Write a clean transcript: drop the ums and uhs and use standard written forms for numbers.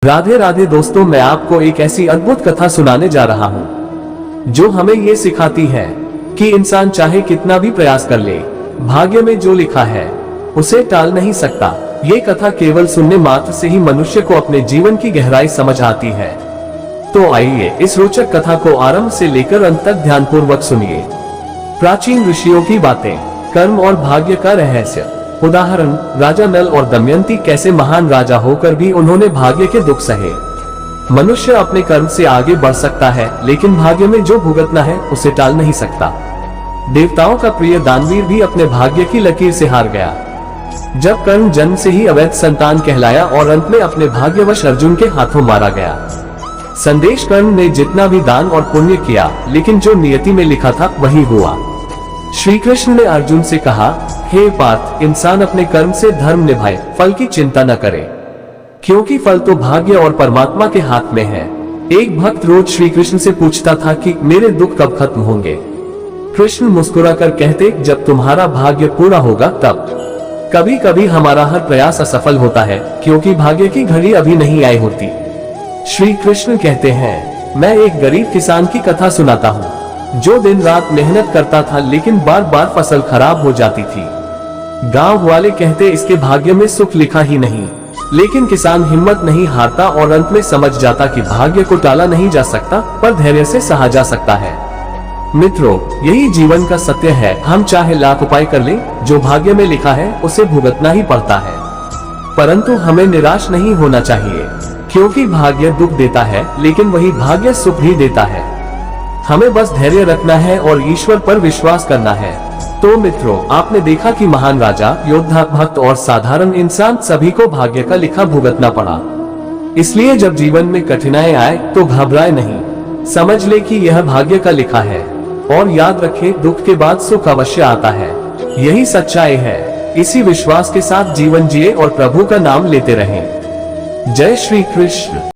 राधे राधे दोस्तों, मैं आपको एक ऐसी अद्भुत कथा सुनाने जा रहा हूँ जो हमें ये सिखाती है कि इंसान चाहे कितना भी प्रयास कर ले, भाग्य में जो लिखा है उसे टाल नहीं सकता। ये कथा केवल सुनने मात्र से ही मनुष्य को अपने जीवन की गहराई समझ आती है। तो आइए इस रोचक कथा को आरंभ से लेकर अंत तक ध्यानपूर्वक सुनिए। प्राचीन ऋषियों की बातें, कर्म और भाग्य का रहस्य। उदाहरण, राजा नल और दमयंती कैसे महान राजा होकर भी उन्होंने भाग्य के दुख सहे। मनुष्य अपने कर्म से आगे बढ़ सकता है, लेकिन भाग्य में जो भुगतना है उसे टाल नहीं सकता। देवताओं का प्रिय दानवीर भी अपने भाग्य की लकीर से हार गया। जब कर्ण जन्म से ही अवैध संतान कहलाया और अंत में अपने भाग्यवश अर्जुन के हाथों मारा गया। संदेश कर्ण ने जितना भी दान और पुण्य किया, लेकिन जो नियति में लिखा था वही हुआ। श्री कृष्ण ने अर्जुन से कहा, हे पार्थ, इंसान अपने कर्म से धर्म निभाए, फल की चिंता न करे, क्योंकि फल तो भाग्य और परमात्मा के हाथ में है। एक भक्त रोज श्री कृष्ण से पूछता था कि मेरे दुख कब खत्म होंगे। कृष्ण मुस्कुराकर कहते, जब तुम्हारा भाग्य पूरा होगा तब। कभी कभी हमारा हर प्रयास असफल होता है, क्योंकि भाग्य की घड़ी अभी नहीं आई होती। श्री कृष्ण कहते हैं, मैं एक गरीब किसान की कथा सुनाता हूँ जो दिन रात मेहनत करता था, लेकिन बार बार फसल खराब हो जाती थी। गांव वाले कहते, इसके भाग्य में सुख लिखा ही नहीं। लेकिन किसान हिम्मत नहीं हारता और अंत में समझ जाता कि भाग्य को टाला नहीं जा सकता, पर धैर्य से सहा जा सकता है। मित्रों, यही जीवन का सत्य है। हम चाहे लाख उपाय कर लें, जो भाग्य में लिखा है उसे भुगतना ही पड़ता है। परंतु हमें निराश नहीं होना चाहिए, क्योंकि भाग्य दुख देता है, लेकिन वही भाग्य सुख भी देता है। हमें बस धैर्य रखना है और ईश्वर पर विश्वास करना है। तो मित्रों, आपने देखा कि महान राजा, योद्धा, भक्त और साधारण इंसान सभी को भाग्य का लिखा भुगतना पड़ा। इसलिए जब जीवन में कठिनाई आए तो घबराए नहीं, समझ ले कि यह भाग्य का लिखा है। और याद रखें, दुख के बाद सुख अवश्य आता है। यही सच्चाई है। इसी विश्वास के साथ जीवन जिए और प्रभु का नाम लेते रहें। जय श्री कृष्ण।